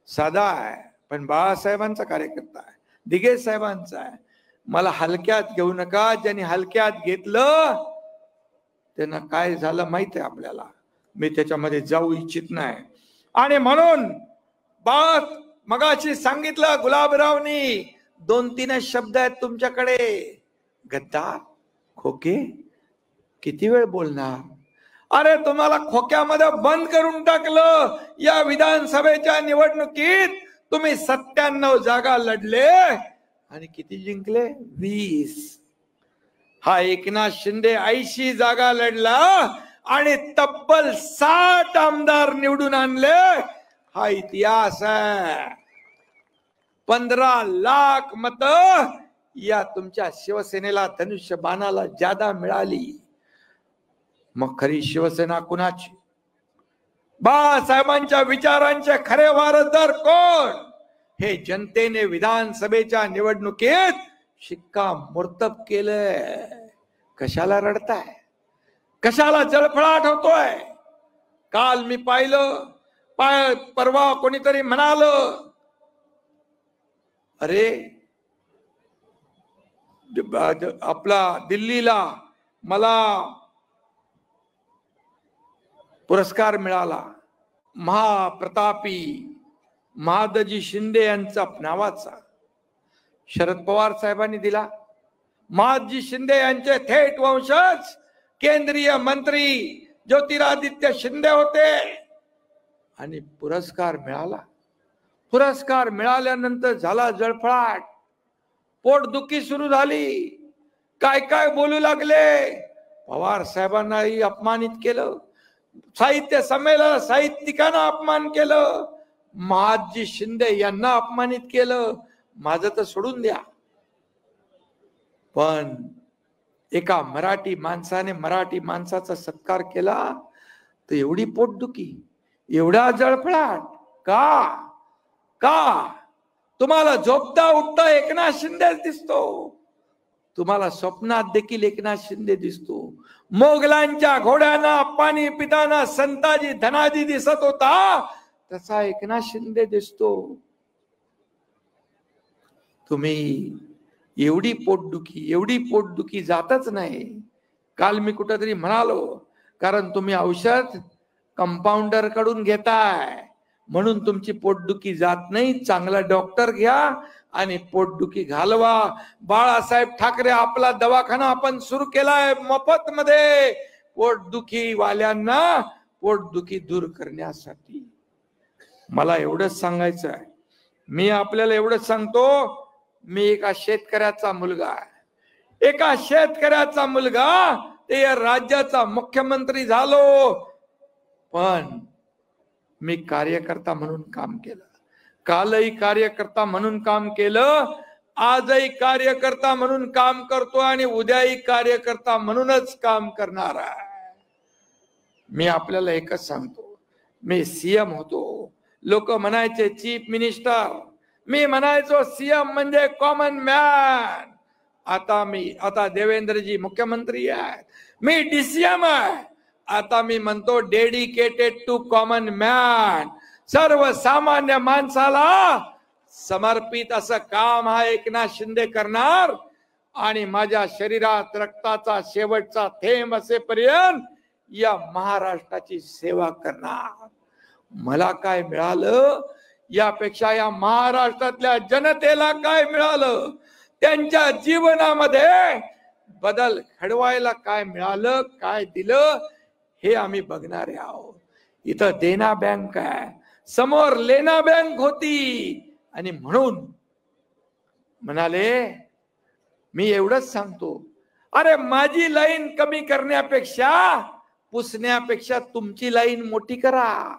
साधा आहे पण बाळासाहेबांचा कार्यकर्ता आहे, दिघे साहेबांचा आहे. मला हलक्यात घेऊ नका. ज्यांनी हलक्यात घेतलं त्यांना काय झालं माहित आहे आपल्याला. मी त्याच्यामध्ये जाऊ इच्छित नाही. आणि म्हणून मगाशी सांगितलं गुलाबरावनी, 2-3 शब्द आहेत तुमच्याकडे. गद्दार, खोके, किती वेळ बोलणार? अरे तुम्हाला खोक्यामध्ये बंद करून टाकलं. या विधानसभेच्या निवडणुकीत तुम्ही 97 जागा लढले आणि किती जिंकले? 20. हा एकनाथ शिंदे 80 जागा लढला आणि तब्बल 60 आमदार निवडून आणले. हा इतिहास आहे. 15 लाख मत या तुमच्या शिवसेनेला, धनुष्यबाणाला जादा मिळाली. मग खरी शिवसेना कुणाची? बाळासाहेबांच्या विचारांचे खरे वारसदार कोण? हे जनतेने विधानसभेच्या निवडणुकीत शिक्कामोर्तब केलंय. कशाला रडताय? कशाला जळफळाट होतोय? काल मी पाहिलं, परवा कोणीतरी म्हणाल, अरे आपला दिल्लीला मला पुरस्कार मिळाला, महाप्रतापी महादजी शिंदे यांचा नावाचा. शरद पवार साहेबांनी दिला. महादजी शिंदे यांचे थेट वंशज केंद्रीय मंत्री ज्योतिरादित्य शिंदे होते आणि पुरस्कार मिळाला. पुरस्कार मिळाल्यानंतर झाला जळफळाट. पोटदुखी सुरू झाली, काय काय बोलू लागले. पवार साहेबांनाही अपमानित केलं, साहित्य संमेलन साहित्यिकांना अपमान केलं, महादजी शिंदे यांना अपमानित केलं. माझं तर सोडून द्या, पण एका मराठी माणसाने मराठी माणसाचा सत्कार केला तर एवढी पोटदुखी, एवढा जळफळाट का? का तुम्हाला झोपता उठता एकनाथ शिंदे दिसतो, तुम्हाला स्वप्नात देखील एकनाथ शिंदे दिसतो. मोगलांच्या घोड्यांना पाणी पिताना संताजी धनाजी दिसत होता, तसा एकनाथ शिंदे दिसतो. तुम्ही एवढी पोटदुखी जातच नाही. काल मी कुठेतरी म्हणालो, कारण तुम्ही औषध कंपाऊंडर कडून घेताय म्हणून तुमची पोटदुखी जात नाही. चांगला डॉक्टर घ्या आणि पोटदुखी घालवा. बाळासाहेब ठाकरे आपला दवाखाना आपण सुरू केलाय मोफत मध्ये, पोटदुखी वाल्यांना पोटदुखी दूर करण्यासाठी. मला एवढंच सांगायचं आहे, मी आपल्याला एवढंच सांगतो, मी एका शेतकऱ्याचा मुलगा आहे, एका शेतकऱ्याचा मुलगा, ते या राज्याचा मुख्यमंत्री झालो, पण मी कार्यकर्ता म्हणून काम केलं. कालही कार्यकर्ता म्हणून काम केलं, आजही कार्यकर्ता म्हणून काम करतो आणि उद्याही कार्यकर्ता म्हणूनच काम करणार आहे. मी आपल्याला एकच सांगतो, मी सीएम होतो, लोक म्हणायचे चीफ मिनिस्टर, मी म्हणायचो सीएम म्हणजे कॉमन मॅन. आता देवेंद्रजी मुख्यमंत्री आहेत, मी डीसीएम आहे. आता मी म्हणतो डेडिकेटेड टू कॉमन मॅन, सर्वसामान्य माणसाला समर्पित असं काम हा एकनाथ शिंदे करणार. आणि माझ्या शरीरात रक्ताचा शेवटचा थेंब असेपर्यंत या महाराष्ट्राची सेवा करणार. मला काय मिळालं यापेक्षा या महाराष्ट्रातल्या जनतेला काय मिळालं, त्यांच्या जीवनामध्ये बदल घडवायला काय मिळालं, काय दिलं, हे आम्ही बघणारे आहोत. इथं देना बँक आहे, समोर लेना बँक होती. आणि म्हणून म्हणाले, मी एवढंच सांगतो, अरे माझी लाईन कमी करण्यापेक्षा पुसण्यापेक्षा तुमची लाईन मोठी करा,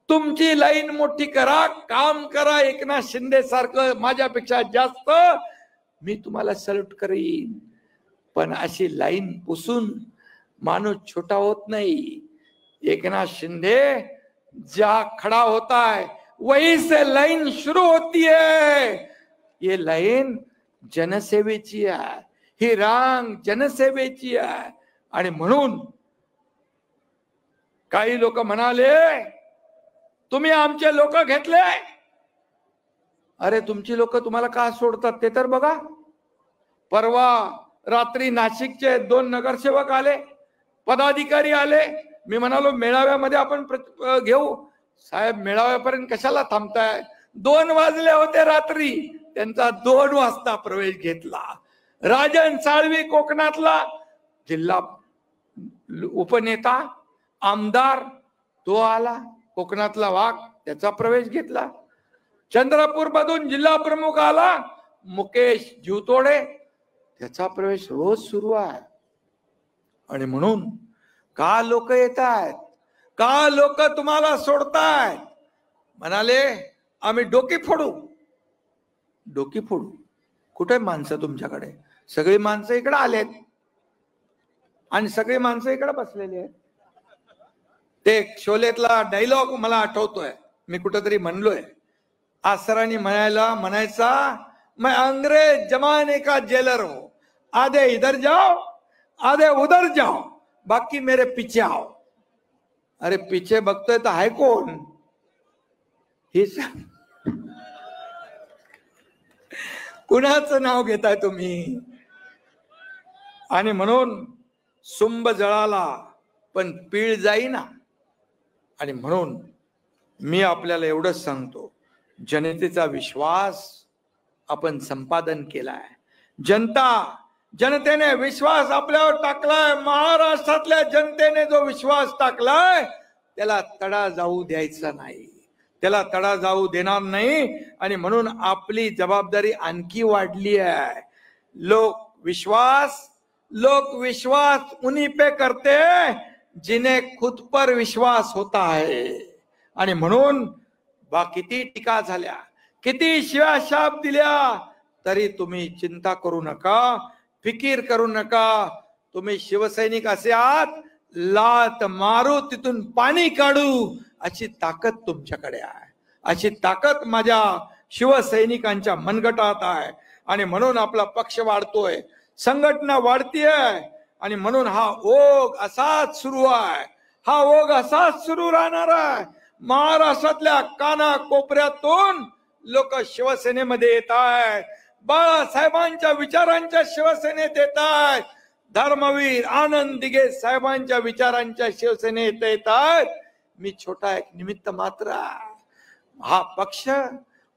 तुमची लाईन मोठी करा, काम करा. एकनाथ शिंदे सारखं माझ्यापेक्षा जास्त मी तुम्हाला सल्यूट करीन. पण अशी लाईन पुसून माणूस छोटा होत नाही. एकनाथ शिंदे जा खड़ा होता है वहीं से लाइन शुरू होती है. ये लाईन जनसेवेची आहे, ही रांग जनसेवेची आहे. आणि म्हणून काही लोक म्हणाले, तुम्ही आमचे लोक घेतले. अरे तुमची लोक तुम्हाला का सोडतात ते तर बघा. परवा रात्री नाशिकचे 2 नगरसेवक आले, पदाधिकारी आले. मी म्हणालो मेळाव्यामध्ये आपण घेऊ. साहेब मेळाव्यापर्यंत कशाला थांबताय, 2 वाजले होते रात्री. त्यांचा 2 वाजता प्रवेश घेतला. राजन साळवी कोकणातला जिल्हा उपनेता आमदार तो आला, कोकणातला वाघ, त्याचा प्रवेश घेतला. चंद्रपूर मधून जिल्हा प्रमुख आला मुकेश जीवतोडे, त्याचा प्रवेश रोज सुरू आहे. आणि म्हणून का लोक येत आहेत, का लोक तुम्हाला सोडतायत. म्हणाले आम्ही डोकी फोडू. डोकी फोडू कुठे माणसं तुमच्याकडे? सगळी माणसं इकडे आलेत आणि सगळी माणसं इकडे बसलेली आहेत. ते शोलेतला डायलॉग मला आठवतोय, मी कुठेतरी म्हणलोय. आसरानी म्हणायचा, मैं अंग्रेज जमाने का जेलर हूं, आधे इधर जाओ आधे उधर जाओ, बाकी मेरे पीछे आओ. अरे पीछे बघतोय तर आहे कोण? हे कुणाचं नाव घेताय तुम्ही? आणि म्हणून सुंब जळाला पण पीळ जाईना. आणि म्हणून मी आपल्याला एवढंच सांगतो, जनतेचा विश्वास आपण संपादन केलाय. जनतेने विश्वास आपल्यावर टाकलाय. महाराष्ट्रातल्या जनतेने जो विश्वास टाकलाय त्याला तडा जाऊ द्यायचा नाही, त्याला तडा जाऊ देणार नाही आणि म्हणून आपली जबाबदारी आणखी वाढली आहे। लोक विश्वास उन्हीं पे करते जिन्हें खुद पर विश्वास होता है। आणि म्हणून किती टीका झाल्या, किती शिव्याशाप दिल्या, तरी तुम्ही चिंता करू नका, फिकीर करू नका। तुम्ही शिवसैनिक असे आहात, लात मारू तिथून पाणी काढू अशी ताकद तुमच्याकडे आहे, अशी ताकद माझ्या शिवसैनिकांच्या मनगटात आहे। आणि म्हणून आपला पक्ष वाढतोय, संघटना वाढतीये आणि म्हणून हा ओघ असाच सुरू आहे, हा ओघ असाच सुरू राहणार आहे। महाराष्ट्रातल्या काना कोपऱ्यातून लोक शिवसेनेमध्ये येत आहेत, बाळासाहेबांच्या विचारांच्या शिवसेनेत येत आहेत, धर्मवीर आनंद दिघे साहेबांच्या विचारांच्या शिवसेनेत येत आहेत। मी छोटा एक निमित्त मात्र आहे। हा पक्ष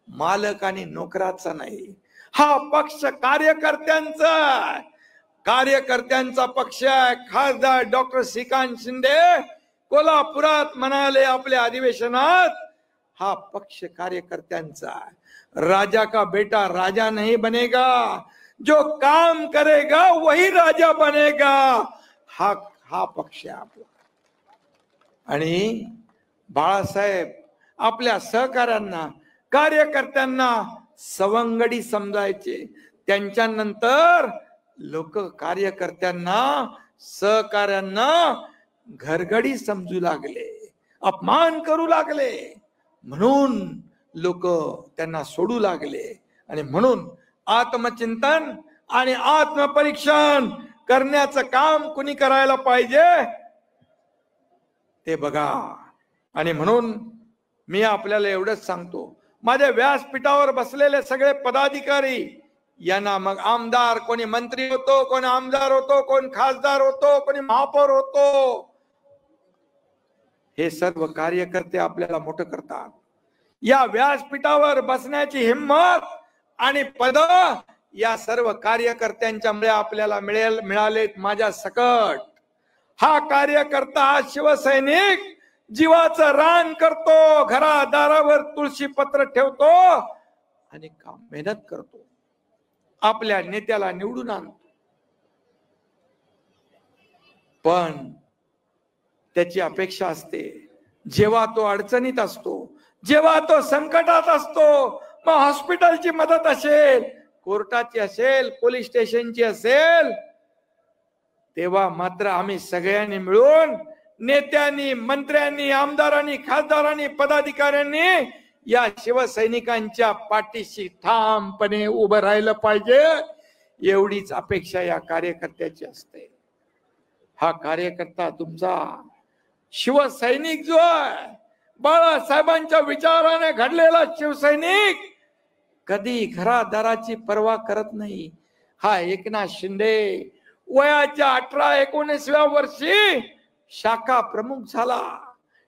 मालक आणि नोकराचा नाही, हा पक्ष कार्यकर्त्यांचा पक्ष आहे। खासदार डॉक्टर श्रीकांत शिंदे कोल्हापुरात म्हणाले आपल्या अधिवेशनात, हा पक्ष कार्यकर्त्यांचा है। राजा का बेटा राजा नहीं बनेगा, जो काम करेगा वही राजा बनेगा। हा पक्ष आहे आपला। आणि बाळासाहेब आपल्या सहकाऱ्यांना, कार्यकर्त्यांना सवंगडी समजायचे, त्यांच्यानंतर लोक कार्यकर्त्यांना, सहकाऱ्यांना घरगडी समजू लागले, अपमान करू लागले, म्हणून लोक त्यांना सोडू लागले। आणि म्हणून आत्मचिंतन आणि आत्मपरीक्षण करण्याचं काम कुणी करायला पाहिजे ते बघा। आणि म्हणून मी आपल्याला एवढंच सांगतो, माझ्या व्यासपीठावर बसलेले सगळे पदाधिकारी यांना, मग आमदार, कोणी मंत्री होतो, कोणी आमदार होतो, कोण खासदार होतो, कोणी महापौर होतो, हे सर्व कार्यकर्ते आपल्याला मोठं करतात। या व्यासपीठावर बसण्याची हिम्मत आणि पद या सर्व कार्यकर्त्यांच्यामुळे आपल्याला मिळालेत माझ्या सकट। हा कार्यकर्ता, हा शिवसैनिक जीवाचं रान करतो, घरादारावर तुळशी पत्र ठेवतो आणि काम मेहनत करतो, आपल्या नेत्याला निवडून आणतो। पण त्याची अपेक्षा असते, जेव्हा तो अडचणीत असतो, जेव्हा तो संकटात असतो, मग हॉस्पिटलची मदत असेल, कोर्टाची असेल, पोलीस स्टेशनची असेल, तेव्हा मात्र आम्ही सगळ्यांनी मिळून, नेत्यांनी, मंत्र्यांनी, आमदारांनी, खासदारांनी, पदाधिकाऱ्यांनी या शिवसैनिकांच्या पाठीशी ठामपणे उभं राहिलं पाहिजे, एवढीच अपेक्षा या कार्यकर्त्याची असते। हा कार्यकर्ता तुमचा शिवसैनिक जो आहे, बाळासाहेबांच्या विचाराने घडलेला शिवसैनिक, कधी घरादाराची पर्वा करत नाही। हा एकनाथ शिंदे वयाच्या 18-19व्या वर्षी शाखा प्रमुख झाला,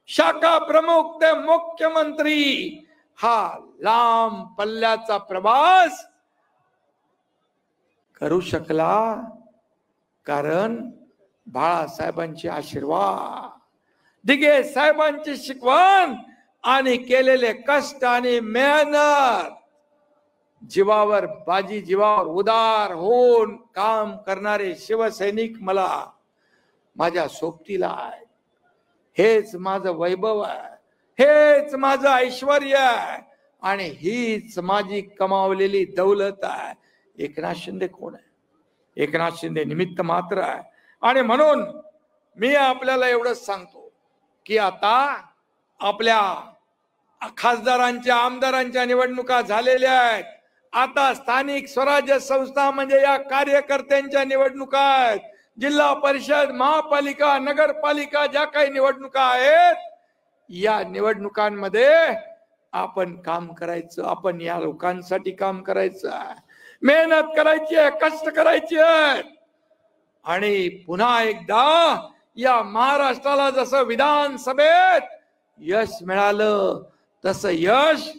शाखा प्रमुख ते मुख्यमंत्री, हा लांब पल्ल्याचा प्रवास करू शकला कारण बाळासाहेबांचे आशीर्वाद, दिघे साहेबांची शिकवण आणि केलेले कष्ट आणि मेहनत, जीवावर बाजी, जीवावर उदार होऊन काम करणारे शिवसैनिक मला माझ्या सोबतीला आहे। हेच माझं वैभव आहे, हेच माझं ऐश्वर्य आहे आणि हीच माझी कमावलेली दौलत आहे। एकनाथ शिंदे कोण आहे? एकनाथ शिंदे निमित्त मात्र आहे। आणि म्हणून मी आपल्याला एवढंच सांगतो की आता आपल्या खासदारांच्या, आमदारांच्या निवडणुका झालेल्या आहेत, आता स्थानिक स्वराज्य संस्था म्हणजे या कार्यकर्त्यांच्या निवडणुका आहेत, जिल्हा परिषद, महापालिका, नगरपालिका ज्या काही निवडणुका आहेत, या निवडणुकांमध्ये आपण काम करायचं, आपण या लोकांसाठी काम करायचं आहे, मेहनत करायची आहे, कष्ट करायचे आहेत। आणि पुन्हा एकदा या महाराष्ट्राला जसं विधानसभेत यश मिळालं तसं यश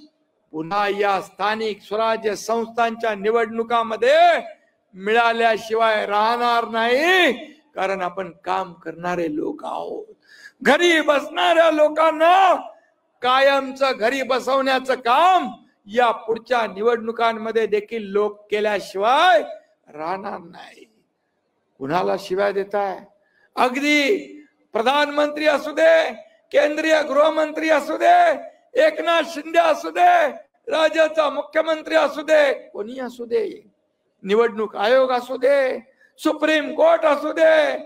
पुन्हा या स्थानिक स्वराज्य संस्थांच्या निवडणुकामध्ये मिळाल्याशिवाय राहणार नाही, कारण आपण काम करणारे लोक आहोत। घरी बसणाऱ्या लोकांना कायमचं घरी बसवण्याचं काम या पुढच्या निवडणुकांमध्ये देखील लोक केल्याशिवाय राहणार नाही. कुणाला शिवाय देताय? अगदी प्रधानमंत्री असू दे, केंद्रीय गृहमंत्री असू दे, एकनाथ शिंदे असू दे, राज्याचा मुख्यमंत्री असू दे, कोणी असू दे, निवडणूक आयोग असू दे, सुप्रीम कोर्ट असू दे,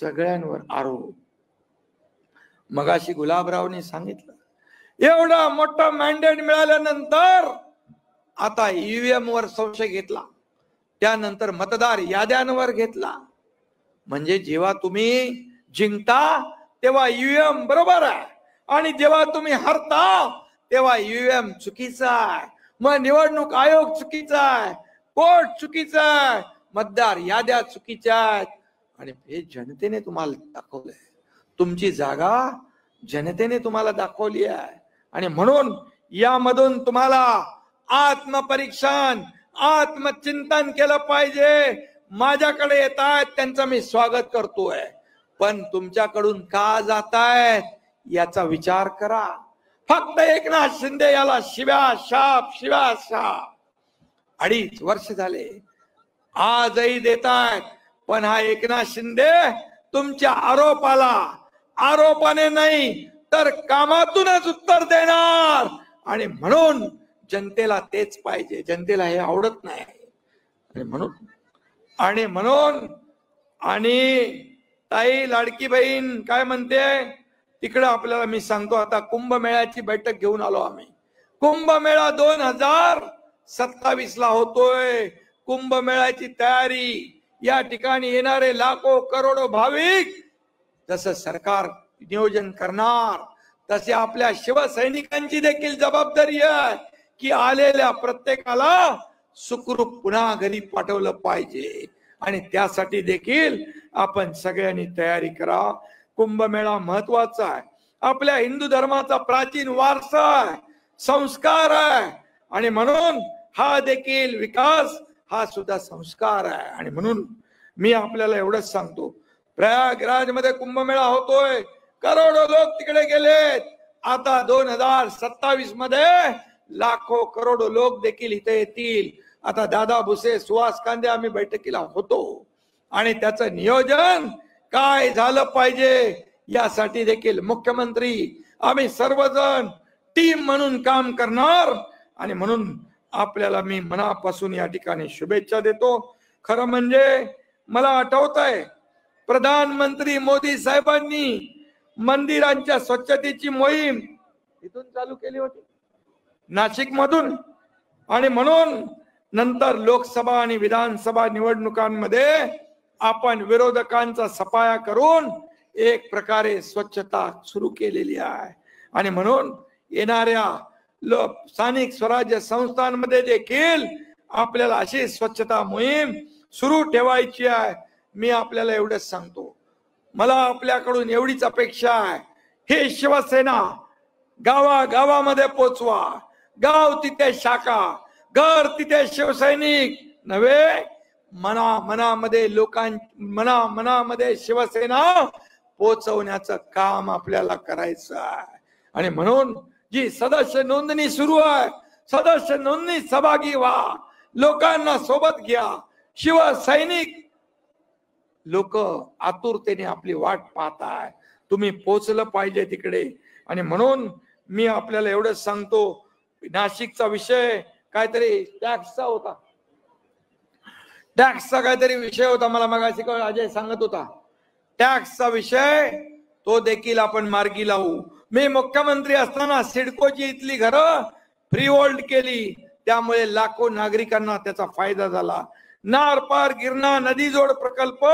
सगळ्यांवर आरोप. मगाशी गुलाबरावनी सांगितलं, एवढा मोठा मॅन्डेट मिळाल्यानंतर आता ईव्हीएम वर संशय घेतला, त्यानंतर मतदार याद्यांवर घेतला. म्हणजे जेव्हा तुम्ही जिंकता तेव्हा ईव्हीएम बरोबर आहे, आणि जेव्हा तुम्ही हरता तेव्हा ईव्हीएम चुकीचा आहे, मग निवडणूक आयोग चुकीचा आहे, कोर्ट चुकीचा आहे, मतदार याद्या चुकीच्या आहेत. आणि हे जनतेने तुम्हाला दाखवलंय, तुमची जागा जनतेने तुम्हाला दाखवली आहे. आणि म्हणून यामधून तुम्हाला आत्मपरीक्षण, आत्मचिंतन केलं पाहिजे. माझ्याकडे येत आहेत त्यांचं मी स्वागत करतोय, पण तुमच्याकडून का जातायत याचा विचार करा. फक्त एकनाथ शिंदे याला शिव्या शाप 2.5 वर्ष झाले आजही देतायत, पण हा एकनाथ शिंदे तुमच्या आरोपाने नाही तर कामातूनच उत्तर देणार. आणि म्हणून जनतेला तेच पाहिजे, जनतेला हे आवडत नाही. आणि म्हणून ताई लाडकी बहीण काय म्हणते तिकडे आपल्याला मी सांगतो. आता कुंभमेळ्याची बैठक घेऊन आलो आम्ही. कुंभमेळा 2027 ला होतोय. कुंभमेळ्याची तयारी, या ठिकाणी येणारे लाखो करोडो भाविक जसं सरकार नियोजन करणार तसे आपल्या शिवसैनिकांची देखील जबाबदारी आहे की आलेल्या प्रत्येकाला सुखरूप पुन्हा घरी पाठवलं पाहिजे. आणि त्यासाठी देखील आपण सगळ्यांनी तयारी करा. कुंभमेळा महत्वाचा आहे, आपल्या हिंदू धर्माचा प्राचीन वारसा आहे, संस्कार आहे. आणि म्हणून हा देखील विकास हा सुद्धा संस्कार आहे. आणि म्हणून मी आपल्याला एवढंच सांगतो, प्रयागराज मध्ये कुंभमेळा होतोय, करोडो लोक तिकडे गेलेत. आता 2027 मध्ये लाखो करोडो लोक देखील इथे येतील. आता दादा भुसे, सुहास कांदे आम्ही बैठकीला होतो आणि त्याचं नियोजन काय झालं पाहिजे यासाठी देखील मुख्यमंत्री आम्ही सर्वजण टीम म्हणून काम करणार. आणि म्हणून आपल्याला मी मनापासून या ठिकाणी शुभेच्छा देतो. खरं म्हणजे मला आठवत आहे प्रधानमंत्री मोदी साहेबांनी मंदिरांच्या स्वच्छतेची मोहीम इथून चालू केली होती, नाशिक मधून. आणि म्हणून नंतर लोकसभा आणि विधानसभा निवडणुकांमध्ये आपण विरोधकांचा सफाया करून एक प्रकारे स्वच्छता सुरू केलेली आहे. आणि म्हणून येणाऱ्या स्थानिक स्वराज्य संस्थांमध्ये देखील आपल्याला अशी स्वच्छता मोहीम सुरू ठेवायची आहे. मी आपल्याला एवढंच सांगतो, मला आपल्याकडून एवढीच अपेक्षा आहे, हे शिवसेना गावागावामध्ये पोचवा. गाव तिथे शाखा, घर तिथे शिवसैनिक नव्हे, मनामध्ये मनामध्ये शिवसेना पोचवण्याचं काम आपल्याला करायचं आहे. आणि म्हणून जी सदस्य नोंदणी सुरू आहे, सदस्य नोंदणी सहभागी व्हा, लोकांना सोबत घ्या. शिवसैनिक लोक आतुरतेने आपली वाट पाहताय, तुम्ही पोचलं पाहिजे तिकडे. आणि म्हणून मी आपल्याला एवढंच सांगतो, नाशिकचा विषय काहीतरी टॅक्सचा होता, टॅक्सचा काहीतरी विषय होता, मला मगाशी अजय सांगत होता. टॅक्सचा विषय तो देखील आपण मार्गी लावू. मी मुख्यमंत्री असताना सिडकोची इथली घरं फ्री होल्ड केली, त्यामुळे लाखो नागरिकांना त्याचा फायदा झाला. नारपार गिरणा नदी जोड प्रकल्प,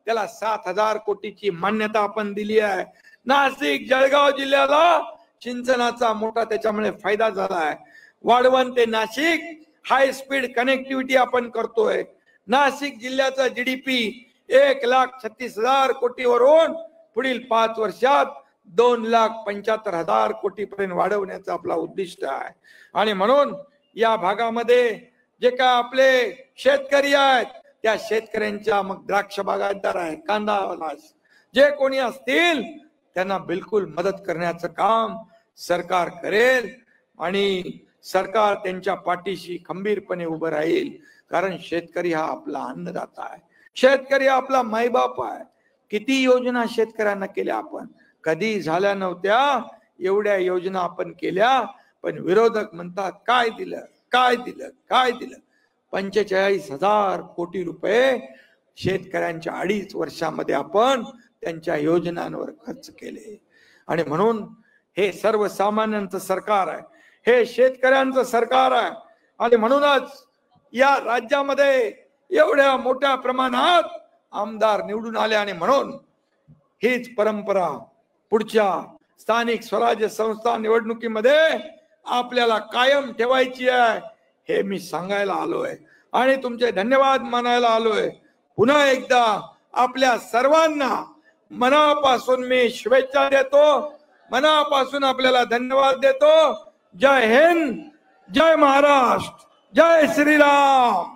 त्याला 7,000 कोटीची मान्यता आपण दिली आहे. नाशिक जळगाव जिल्ह्याला सिंचनाचा मोठा त्याच्यामुळे फायदा झाला आहे. वाढवण ते नाशिक हाय स्पीड कनेक्टिव्हिटी आपण करतोय. नाशिक जिल्ह्याचा GDP 1,36,000 कोटीवरून पुढील 5 वर्षात 2,75,000 कोटीपर्यंत वाढवण्याचा आपला उद्दिष्ट आहे. आणि म्हणून या भागामध्ये जे काय आपले शेतकरी आहेत, त्या शेतकऱ्यांच्या, मग द्राक्ष बागायतदार आहे, कांदा जे कोणी असतील त्यांना बिलकुल मदत करण्याचं काम सरकार करेल आणि सरकार त्यांच्या पाठीशी खंबीरपणे उभं राहील. कारण शेतकरी हा आपला अन्नदाता आहे, शेतकरी हा आपला मायबाप आहे. किती योजना शेतकऱ्यांना केल्या आपण, कधी झाल्या नव्हत्या एवढ्या योजना आपण केल्या. पण विरोधक म्हणतात काय दिलं काय दिलं काय दिलं. 45,000 कोटी रुपये शेतकऱ्यांच्या 2.5 वर्षामध्ये आपण त्यांच्या योजनांवर खर्च केले. आणि म्हणून हे सर्वसामान्यांचं सरकार आहे, हे शेतकऱ्यांचं सरकार आहे. आणि म्हणूनच या राज्यामध्ये एवढ्या मोठ्या प्रमाणात आमदार निवडून आले. आणि म्हणून हीच परंपरा पुढच्या स्थानिक स्वराज्य संस्था निवडणुकीमध्ये आपल्याला कायम ठेवायची आहे, हे मी सांगायला आलोय आणि तुमचे धन्यवाद मानायला आलोय. पुन्हा एकदा आपल्या सर्वांना मनापासून मी शुभेच्छा देतो, मनापासून आपल्याला धन्यवाद देतो. जय हिंद, जय महाराष्ट्र, जय श्रीराम.